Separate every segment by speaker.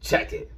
Speaker 1: Check it.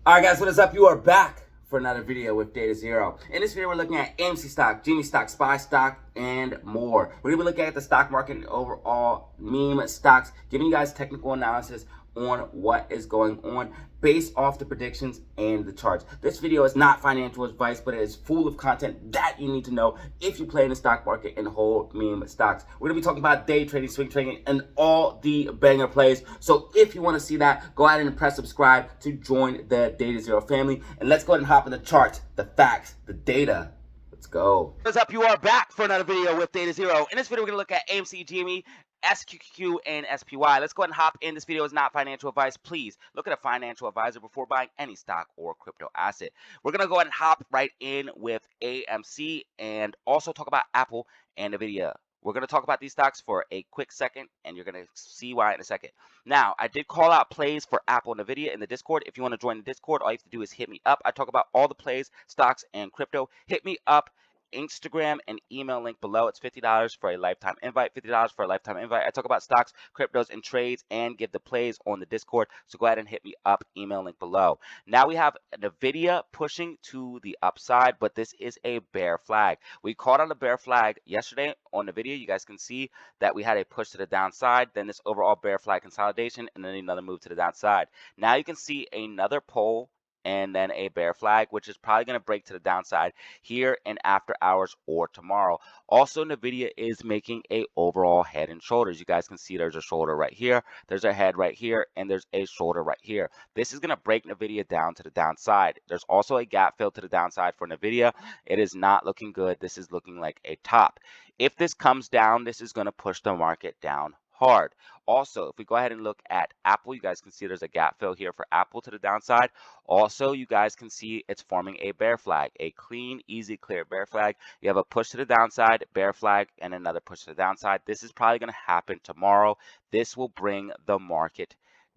Speaker 1: Alright guys, what is up? You are back for another video with Data Zero. In this video, we're looking at AMC stock, GME stock, SPY stock, and more. We're going to be looking at the stock market and overall meme stocks, giving you guys technical analysis on what is going on based off the predictions and the charts. This video is not financial advice, but it is full of content that you need to know if you play in the stock market and hold meme stocks. We're going to be talking about day trading, swing trading, and all the banger plays. So if you want to see that, go ahead and press subscribe to join the Data Zero family. And let's go ahead and hop in the charts, the facts, the data. Let's go. What's up? You are back for another video with Data Zero. In this video, we're going to look at AMC, GME, SQQQ, and SPY. Let's go ahead and hop in. This video is not financial advice. Please look at a financial advisor before buying any stock or crypto asset. We're going to go ahead and hop right in with AMC and also talk about Apple and NVIDIA. We're going to talk about these stocks for a quick second, and you're going to see why in a second. Now, I did call out plays for Apple and NVIDIA in the Discord. If you want to join the Discord, all you have to do is hit me up. I talk about all the plays, stocks, and crypto. Hit me up. Instagram and email link below. It's $50 for a lifetime invite. $50 for a lifetime invite. I talk about stocks, cryptos, and trades and give the plays on the Discord. So go ahead and hit me up. Email link below. Now we have NVIDIA pushing to the upside, but this is a bear flag. We caught on the bear flag yesterday on NVIDIA. You guys can see that we had a push to the downside, then this overall bear flag consolidation, and then another move to the downside. Now you can see another pull and then a bear flag, which is probably going to break to the downside here in after hours or tomorrow. Also, NVIDIA is making a overall head and shoulders. You guys can see there's a shoulder right here, there's a head right here, and there's a shoulder right here. This is going to break NVIDIA down to the downside. There's also a gap fill to the downside for NVIDIA. It is not looking good. This is looking like a top. If this comes down, this is going to push the market down hard. Also, if we go ahead and look at Apple, you guys can see there's a gap fill here for Apple to the downside. Also, you guys can see it's forming a bear flag, a clean, easy, clear bear flag. You have a push to the downside, bear flag, and another push to the downside. This is probably going to happen tomorrow. This will bring the market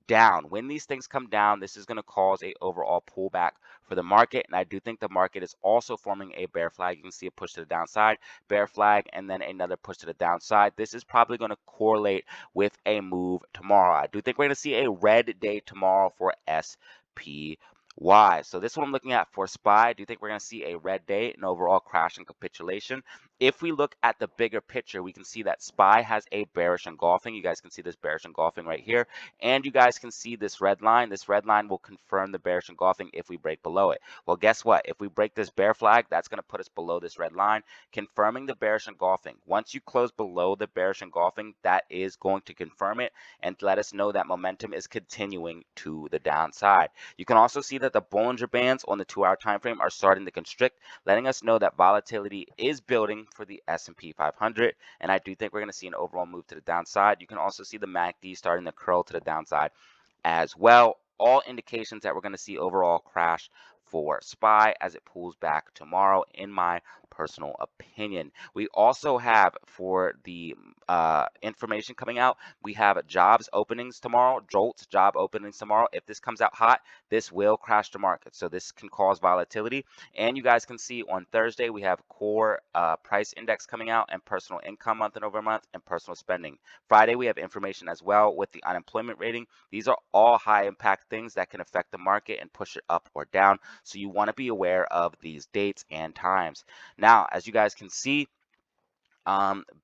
Speaker 1: down. When these things come down, this is going to cause a overall pullback for the market, and I do think the market is also forming a bear flag. You can see a push to the downside, bear flag, and then another push to the downside. This is probably going to correlate with a move tomorrow. I do think we're going to see a red day tomorrow for SPY. So this is what I'm looking at for SPY. I do think we're going to see a red day, an overall crash and capitulation. If we look at the bigger picture, we can see that SPY has a bearish engulfing. You guys can see this bearish engulfing right here. And you guys can see this red line. This red line will confirm the bearish engulfing if we break below it. Well, guess what? If we break this bear flag, that's going to put us below this red line, confirming the bearish engulfing. Once you close below the bearish engulfing, that is going to confirm it and let us know that momentum is continuing to the downside. You can also see that the Bollinger Bands on the 2-hour time frame are starting to constrict, letting us know that volatility is building for the S&P 500, and I do think we're going to see an overall move to the downside. You can also see the MACD starting to curl to the downside as well. All indications that we're going to see overall crash for SPY as it pulls back tomorrow, in my personal opinion. We also have, for the information coming out, we have jobs openings tomorrow, JOLTS job openings tomorrow. If this comes out hot, this will crash the market. So this can cause volatility. And you guys can see on Thursday, we have core price index coming out, and personal income month and over month, and personal spending. Friday, we have information as well with the unemployment rating. These are all high impact things that can affect the market and push it up or down. So you want to be aware of these dates and times. Now, as you guys can see,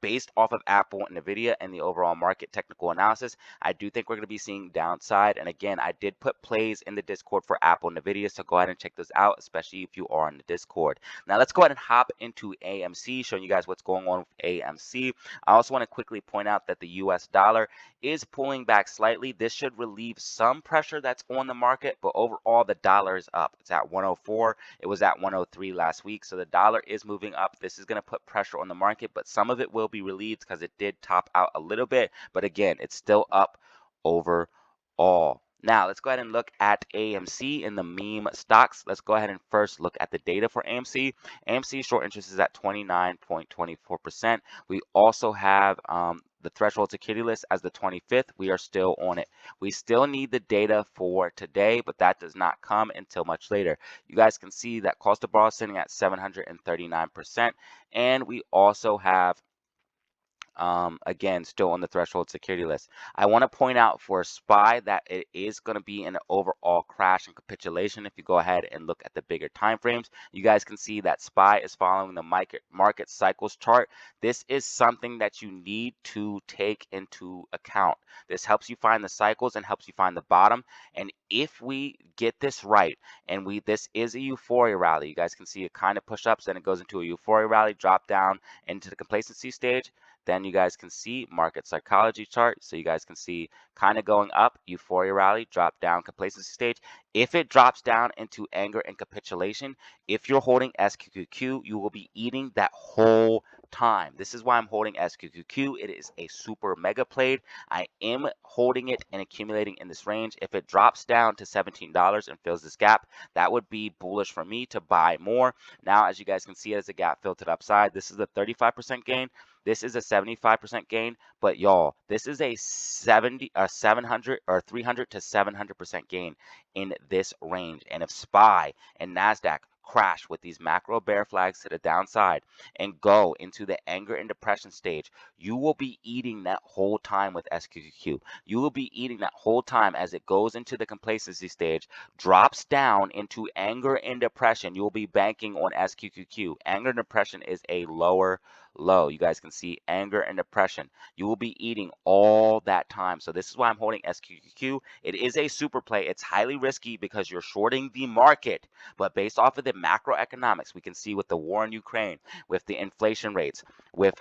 Speaker 1: based off of Apple and NVIDIA and the overall market technical analysis, I do think we're going to be seeing downside. And again, I did put plays in the Discord for Apple and NVIDIA, so go ahead and check those out, especially if you are on the Discord. Now, let's go ahead and hop into AMC, showing you guys what's going on with AMC. I also want to quickly point out that the US dollar is pulling back slightly. This should relieve some pressure that's on the market, but overall, the dollar is up. It's at 104. It was at 103 last week, so the dollar is moving up. This is going to put pressure on the market, but some of it will be relieved because it did top out a little bit, but again, it's still up overall. Now, let's go ahead and look at AMC in the meme stocks. Let's go ahead and first look at the data for AMC. AMC short interest is at 29.24%. We also have the threshold security list as the 25th. We are still on it. We still need the data for today, but that does not come until much later. You guys can see that cost of borrow is sitting at 739%. And we also have again, still on the threshold security list. I want to point out for SPY that it is going to be an overall crash and capitulation. If you go ahead and look at the bigger time frames, you guys can see that SPY is following the market cycles chart. This is something that you need to take into account. This helps you find the cycles and helps you find the bottom. And if we get this right, and this is a euphoria rally, you guys can see it kind of push ups, then it goes into a euphoria rally, drop down into the complacency stage. Then you guys can see market psychology chart. So you guys can see kind of going up, euphoria rally, drop down, complacency stage. If it drops down into anger and capitulation, if you're holding SQQQ, you will be eating that whole time. This is why I'm holding SQQQ. It is a super mega played. I am holding it and accumulating in this range. If it drops down to $17 and fills this gap, that would be bullish for me to buy more. Now, as you guys can see, it as a gap fill to the upside. This is a 35% gain. This is a 75% gain, but y'all, this is a 700 or 300 to 700% gain in this range. And if SPY and NASDAQ crash with these macro bear flags to the downside and go into the anger and depression stage, you will be eating that whole time with SQQQ. You will be eating that whole time as it goes into the complacency stage, drops down into anger and depression. You will be banking on SQQQ. Anger and depression is a lower low. You guys can see anger and depression. You will be eating all that time. So this is why I'm holding SQQQ. It is a super play. It's highly risky because you're shorting the market. But based off of the macroeconomics, we can see with the war in Ukraine, with the inflation rates, with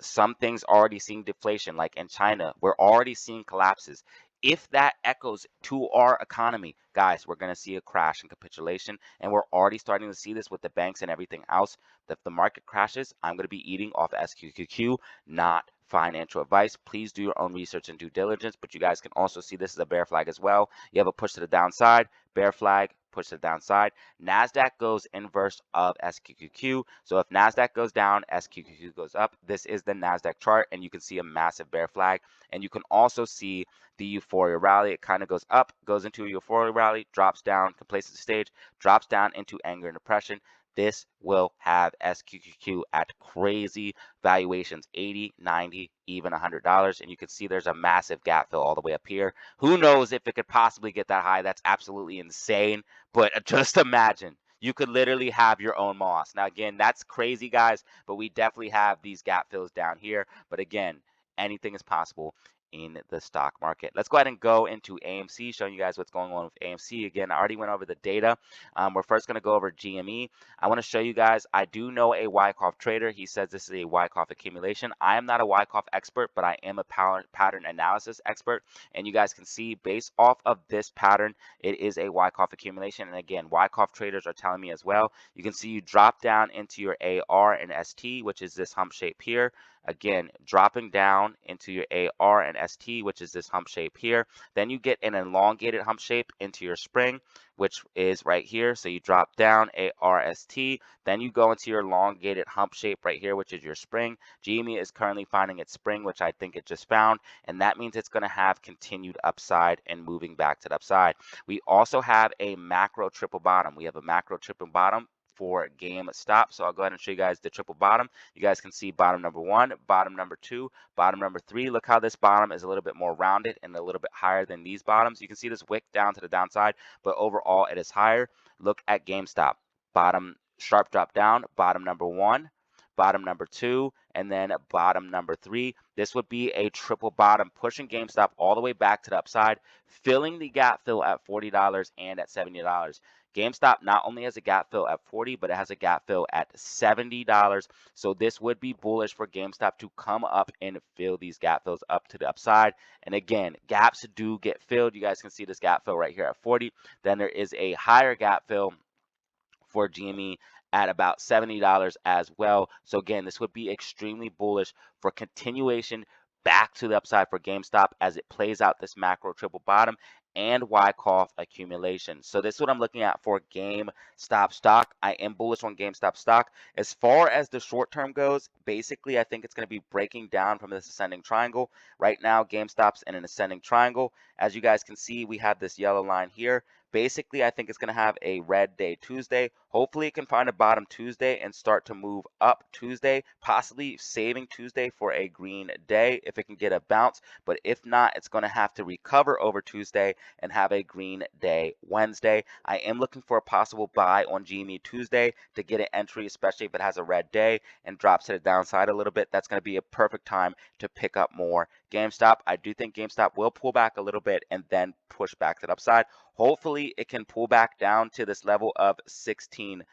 Speaker 1: some things already seeing deflation, like in China, we're already seeing collapses. If that echoes to our economy, guys, we're going to see a crash and capitulation. And we're already starting to see this with the banks and everything else. If the market crashes, I'm going to be eating off SQQQ, not financial advice. Please do your own research and due diligence. But you guys can also see this is a bear flag as well. You have a push to the downside, bear flag, push to the downside. NASDAQ goes inverse of SQQQ. So if NASDAQ goes down, SQQQ goes up. This is the NASDAQ chart, and you can see a massive bear flag. And you can also see the euphoria rally. It kind of goes up, goes into a euphoria rally, drops down, complacency stage, drops down into anger and depression. This will have SQQQ at crazy valuations, 80, 90, even $100. And you can see there's a massive gap fill all the way up here. Who knows if it could possibly get that high? That's absolutely insane. But just imagine. You could literally have your own Moss. Now, again, that's crazy, guys, but we definitely have these gap fills down here. But again, anything is possible in the stock market. Let's go ahead and go into AMC, showing you guys what's going on with AMC. Again, I already went over the data. We're first going to go over GME. I want to show you guys, I do know a Wyckoff trader. He says this is a Wyckoff accumulation. I am not a Wyckoff expert, but I am a pattern analysis expert. And you guys can see based off of this pattern, it is a Wyckoff accumulation. And again, Wyckoff traders are telling me as well. You can see you drop down into your AR and ST, which is this hump shape here. Again, dropping down into your AR and ST, which is this hump shape here. Then you get an elongated hump shape into your spring, which is right here. So you drop down ARST, then you go into your elongated hump shape right here, which is your spring. GME is currently finding its spring, which I think it just found, and that means it's going to have continued upside and moving back to the upside. We also have a macro triple bottom. We have a macro triple bottom for GameStop. So I'll go ahead and show you guys the triple bottom. You guys can see bottom number 1, bottom number 2, bottom number 3. Look how this bottom is a little bit more rounded and a little bit higher than these bottoms. You can see this wick down to the downside, but overall it is higher. Look at GameStop. Bottom sharp drop down, bottom number 1, bottom number 2, and then bottom number 3. This would be a triple bottom, pushing GameStop all the way back to the upside, filling the gap fill at $40 and at $70. GameStop not only has a gap fill at $40, but it has a gap fill at $70. So this would be bullish for GameStop to come up and fill these gap fills up to the upside. And again, gaps do get filled. You guys can see this gap fill right here at 40. Then there is a higher gap fill for GME at about $70 as well. So again, this would be extremely bullish for continuation back to the upside for GameStop as it plays out this macro triple bottom and Wyckoff accumulation. So this is what I'm looking at for GameStop stock. I am bullish on GameStop stock. As far as the short term goes, basically I think it's going to be breaking down from this ascending triangle. Right now, GameStop's in an ascending triangle. As you guys can see, we have this yellow line here. Basically, I think it's going to have a red day Tuesday. Hopefully, it can find a bottom Tuesday and start to move up Tuesday, possibly saving Tuesday for a green day if it can get a bounce. But if not, it's going to have to recover over Tuesday and have a green day Wednesday. I am looking for a possible buy on GME Tuesday to get an entry, especially if it has a red day and drops to the downside a little bit. That's going to be a perfect time to pick up more GameStop. I do think GameStop will pull back a little bit and then push back to the upside. Hopefully, it can pull back down to this level of $17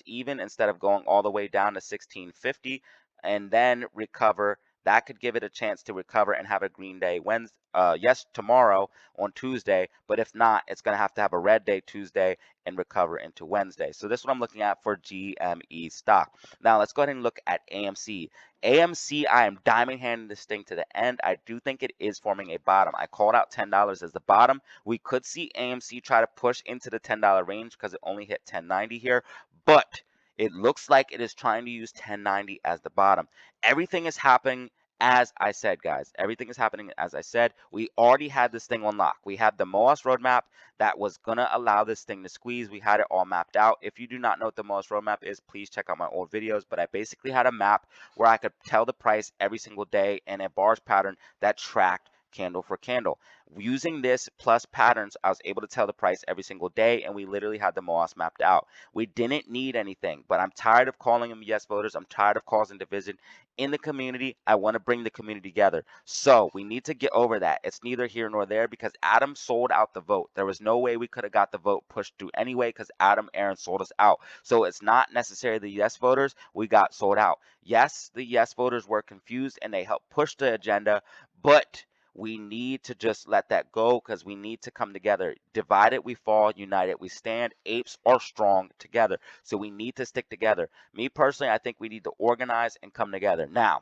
Speaker 1: even instead of going all the way down to $16.50 and then recover. That could give it a chance to recover and have a green day Wednesday. Yes, tomorrow on Tuesday, but if not, it's going to have a red day Tuesday and recover into Wednesday. So this is what I'm looking at for GME stock. Now let's go ahead and look at AMC. AMC, I am diamond handing this thing to the end. I do think it is forming a bottom. I called out $10 as the bottom. We could see AMC try to push into the $10 range because it only hit 10.90 here, but it looks like it is trying to use 10.90 as the bottom. Everything is happening as I said, guys. Everything is happening as I said. We already had this thing on lock. We had the MOAS roadmap that was going to allow this thing to squeeze. We had it all mapped out. If you do not know what the MOAS roadmap is, please check out my old videos. But I basically had a map where I could tell the price every single day and a bars pattern that tracked candle for candle. Using this plus patterns, I was able to tell the price every single day, and we literally had the MOAS mapped out. We didn't need anything, but I'm tired of calling them yes voters. I'm tired of causing division in the community. I want to bring the community together. So we need to get over that. It's neither here nor there because Adam sold out the vote. There was no way we could have got the vote pushed through anyway because Aaron sold us out. So it's not necessarily the yes voters. We got sold out. Yes, the yes voters were confused and they helped push the agenda, but we need to just let that go because we need to come together. Divided we fall, united we stand. Apes are strong together. So we need to stick together. Me personally, I think we need to organize and come together. Now,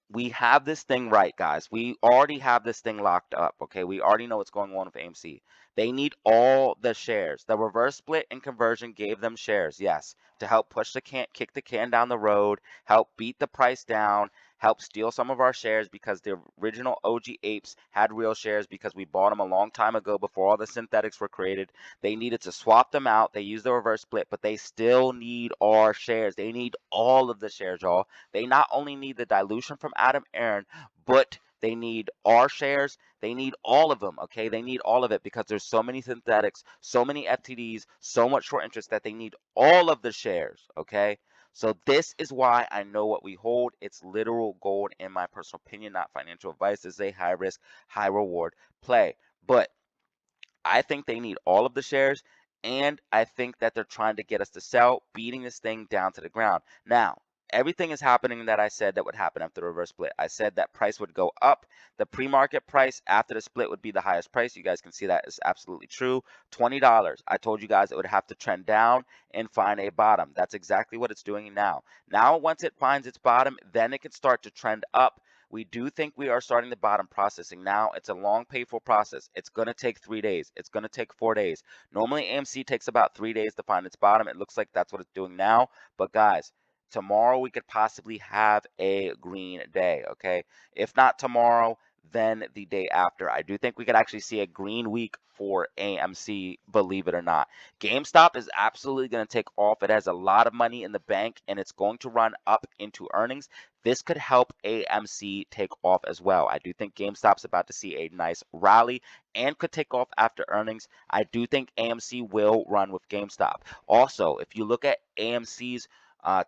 Speaker 1: we have this thing right, guys. We already have this thing locked up, okay? We already know what's going on with AMC. They need all the shares. The reverse split and conversion gave them shares, yes, to help push the can, kick the can down the road, help beat the price down, help steal some of our shares because the original OG apes had real shares because we bought them a long time ago before all the synthetics were created. They needed to swap them out. They used the reverse split, but they still need our shares. They need all of the shares, y'all. They not only need the dilution from Aaron, but they need our shares. They need all of them, okay? They need all of it because there's so many synthetics, so many FTDs, so much short interest that they need all of the shares, okay? So this is why I know what we hold. It's literal gold in my personal opinion, not financial advice. This is a high risk, high reward play. But I think they need all of the shares, and I think that they're trying to get us to sell, beating this thing down to the ground. Now, everything is happening that I said that would happen after the reverse split. I said that price would go up. The pre-market price after the split would be the highest price. You guys can see that is absolutely true. $20. I told you guys it would have to trend down and find a bottom. That's exactly what it's doing now. Now, once it finds its bottom, then it can start to trend up. We do think we are starting the bottom processing now. It's a long, painful process. It's going to take 3 days. It's going to take 4 days. Normally, AMC takes about 3 days to find its bottom. It looks like that's what it's doing now. But guys, tomorrow we could possibly have a green day, okay? If not tomorrow, then the day after. I do think we could actually see a green week for AMC, believe it or not. GameStop is absolutely going to take off. It has a lot of money in the bank, and it's going to run up into earnings. This could help AMC take off as well. I do think GameStop's about to see a nice rally and could take off after earnings. I do think AMC will run with GameStop. Also, if you look at AMC's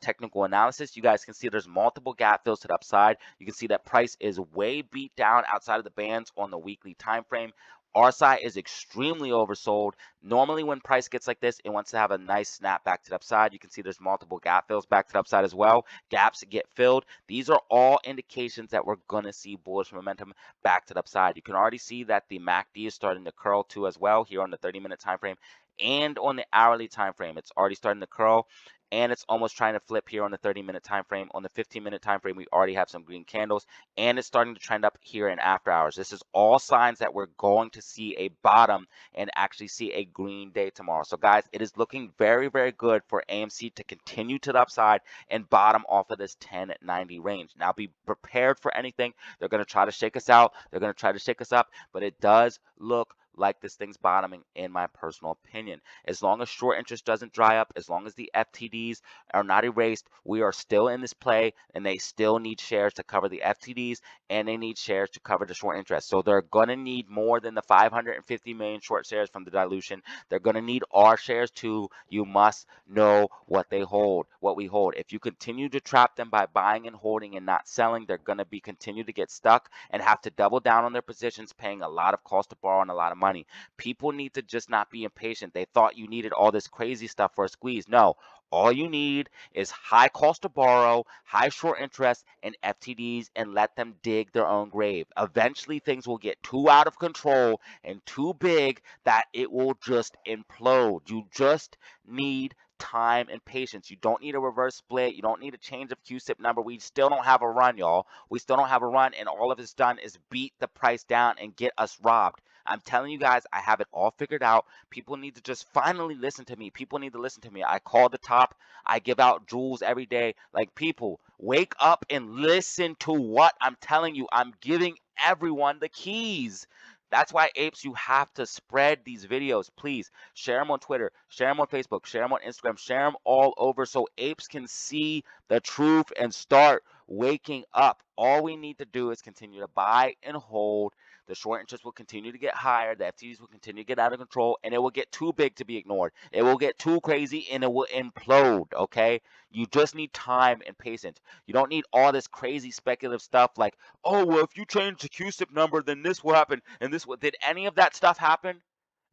Speaker 1: technical analysis, you guys can see there's multiple gap fills to the upside. You can see that price is way beat down outside of the bands on the weekly time frame. RSI is extremely oversold. Normally when price gets like this, it wants to have a nice snap back to the upside. You can see there's multiple gap fills back to the upside as well. Gaps get filled. These are all indications that we're going to see bullish momentum back to the upside. You can already see that the MACD is starting to curl too as well here on the 30-minute time frame and on the hourly time frame. It's already starting to curl. and it's almost trying to flip here on the 30-minute time frame. On the 15-minute time frame, we already have some green candles, and it's starting to trend up here in after hours. This is all signs that we're going to see a bottom and actually see a green day tomorrow. So guys, it is looking very, very good for AMC to continue to the upside and bottom off of this 1090 range. Now be prepared for anything. They're going to try to shake us out. They're going to try to shake us up, but it does look like this thing's bottoming, in my personal opinion. As long as short interest doesn't dry up, as long as the FTDs are not erased, we are still in this play, and they still need shares to cover the FTDs, and they need shares to cover the short interest. So they're going to need more than the 550 million short shares from the dilution. They're going to need our shares too. You must know what they hold, what we hold. If you continue to trap them by buying and holding and not selling, they're going to be continue to get stuck and have to double down on their positions, paying a lot of cost to borrow and a lot of money. People need to just not be impatient. They thought you needed all this crazy stuff for a squeeze. No, all you need is high cost to borrow, high short interest, and FTDs, and let them dig their own grave. Eventually, things will get too out of control and too big that it will just implode. You just need time and patience. You don't need a reverse split. You don't need a change of QSIP number. We still don't have a run, y'all. We still don't have a run, and all of it's done is beat the price down and get us robbed. I'm telling you guys, I have it all figured out. People need to just finally listen to me. People need to listen to me. I call the top. I give out jewels every day. Like, people, wake up and listen to what I'm telling you. I'm giving everyone the keys. That's why, apes, you have to spread these videos. Please share them on Twitter, share them on Facebook, share them on Instagram, share them all over so apes can see the truth and start waking up. All we need to do is continue to buy and hold. The short interest will continue to get higher. The FTDs will continue to get out of control, and it will get too big to be ignored. It will get too crazy, and it will implode, okay? You just need time and patience. You don't need all this crazy speculative stuff like, oh, well, if you change the QSIP number, then this will happen, and this will. Did any of that stuff happen?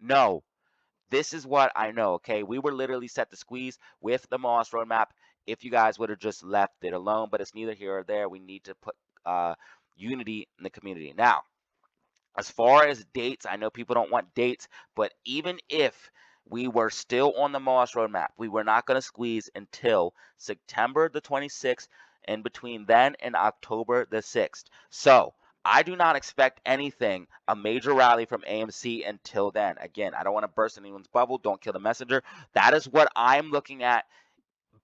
Speaker 1: No. This is what I know, okay? We were literally set to squeeze with the Moss roadmap if you guys would have just left it alone, but it's neither here or there. We need to put unity in the community. Now, as far as dates, I know people don't want dates, but even if we were still on the Moss roadmap, we were not going to squeeze until September the 26th, and between then and October the 6th. So I do not expect anything, a major rally from AMC until then. Again, I don't want to burst anyone's bubble. Don't kill the messenger. That is what I'm looking at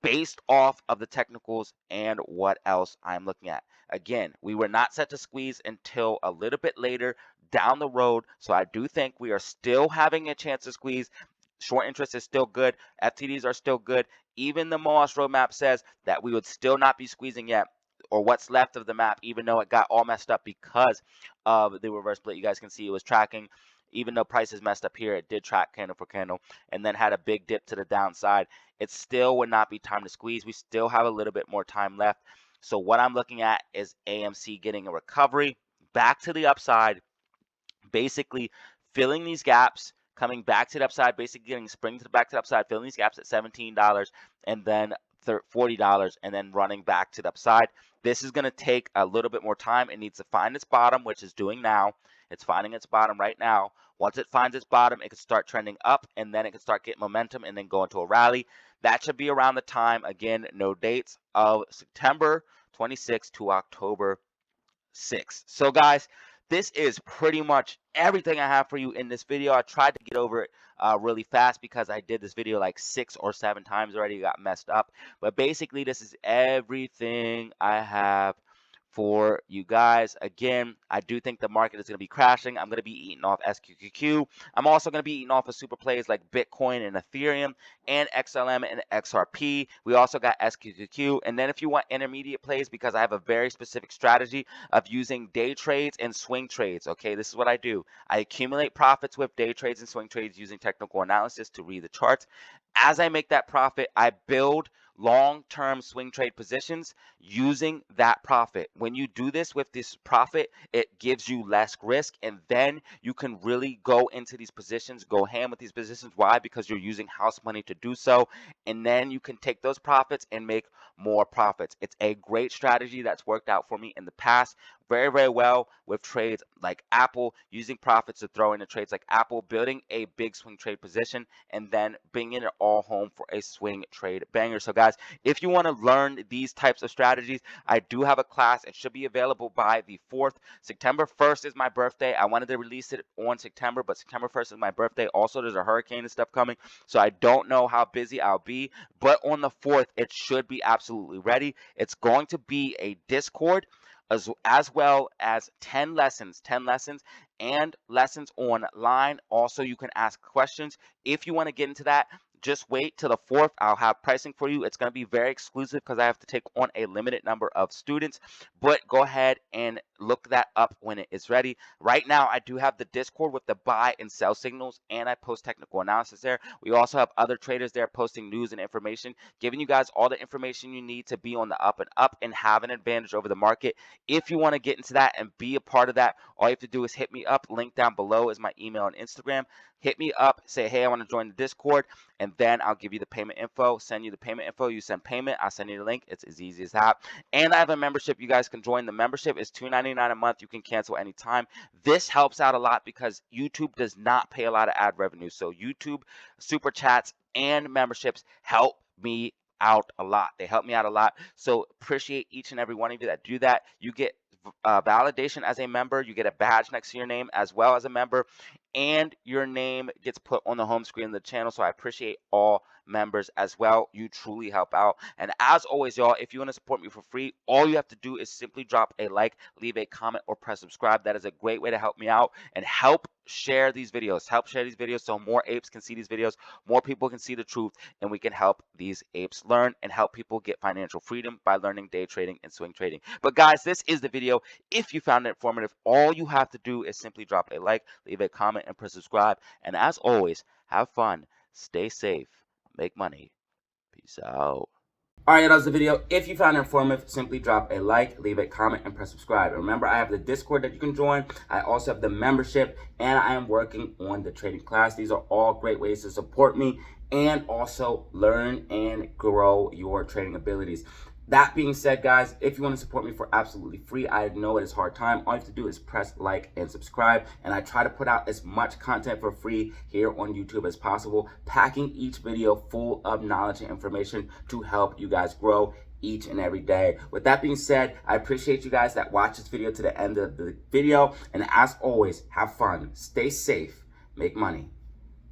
Speaker 1: based off of the technicals and what else I'm looking at. Again, we were not set to squeeze until a little bit later down the road, so I do think we are still having a chance to squeeze. Short interest is still good. FTDs are still good. Even the Moss roadmap says that we would still not be squeezing yet, or what's left of the map, even though it got all messed up because of the reverse split. You guys can see it was tracking. Even though price is messed up here, it did track candle for candle and then had a big dip to the downside. It still would not be time to squeeze. We still have a little bit more time left. So what I'm looking at is AMC getting a recovery back to the upside, basically filling these gaps, coming back to the upside, basically getting spring to the back to the upside, filling these gaps at $17 and then $40 and then running back to the upside. This is going to take a little bit more time. It needs to find its bottom, which is doing now. It's finding its bottom right now. Once it finds its bottom, it can start trending up, and then it can start getting momentum and then go into a rally. That should be around the time, again, no dates, of September 26th to October 6th. So guys, this is pretty much everything I have for you in this video. I tried to get over it really fast because I did this video like 6 or 7 times already. It got messed up. But basically, this is everything I have for you guys. Again, I do think the market is going to be crashing. I'm going to be eating off SQQQ. I'm also going to be eating off of super plays like Bitcoin and Ethereum and XLM and XRP. We also got SQQQ. And then if you want intermediate plays, because I have a very specific strategy of using day trades and swing trades. Okay, this is what I do. I accumulate profits with day trades and swing trades using technical analysis to read the charts. As I make that profit, I build long-term swing trade positions using that profit. When you do this with this profit, it gives you less risk, and then you can really go into these positions, go ham with these positions. Why? Because you're using house money to do so, and then you can take those profits and make more profits. It's a great strategy that's worked out for me in the past. very, very well with trades like Apple, using profits to throw into trades like Apple, building a big swing trade position, and then bringing it all home for a swing trade banger. So guys, if you want to learn these types of strategies, I do have a class. It should be available by the 4th. September 1st is my birthday. I wanted to release it on September, but September 1st is my birthday. Also, there's a hurricane and stuff coming, so I don't know how busy I'll be, but on the 4th, it should be absolutely ready. It's going to be a Discord as well as 10 lessons and lessons online. Also, you can ask questions. If you want to get into that, just wait till the 4th. I'll have pricing for you. It's going to be very exclusive because I have to take on a limited number of students, but go ahead and look that up when it is ready. Right now, I do have the Discord with the buy and sell signals, and I post technical analysis there. We also have other traders there posting news and information, giving you guys all the information you need to be on the up and have an advantage over the market. If you want to get into that and be a part of that, all you have to do is hit me up. Link down below is my email and Instagram. Hit me up, say, hey, I want to join the Discord, and then I'll give you the payment info, send you the payment info. You send payment, I'll send you the link. It's as easy as that. And I have a membership. You guys can join. The membership is $2.99 a month. You can cancel anytime. This helps out a lot because YouTube does not pay a lot of ad revenue. So YouTube, super chats, and memberships help me out a lot. They help me out a lot. So appreciate each and every one of you that do that. You get validation as a member. You get a badge next to your name as well as a member, and your name gets put on the home screen of the channel. So I appreciate all members as well. You truly help out. And as always, y'all, if you want to support me for free, all you have to do is simply drop a like, leave a comment, or press subscribe. That is a great way to help me out and help share these videos. Help share these videos so more apes can see these videos, more people can see the truth, and we can help these apes learn and help people get financial freedom by learning day trading and swing trading. But guys, this is the video. If you found it informative, all you have to do is simply drop a like, leave a comment, and press subscribe. And as always, have fun, stay safe, make money. Peace out. Alright, that was the video. If you found it informative, simply drop a like, leave a comment, and press subscribe. And remember, I have the Discord that you can join. I also have the membership, and I am working on the trading class. These are all great ways to support me and also learn and grow your trading abilities. That being said, guys, if you want to support me for absolutely free, I know it is a hard time. All you have to do is press like and subscribe. And I try to put out as much content for free here on YouTube as possible, packing each video full of knowledge and information to help you guys grow each and every day. With that being said, I appreciate you guys that watch this video to the end of the video. And as always, have fun, stay safe, make money.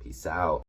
Speaker 1: Peace out.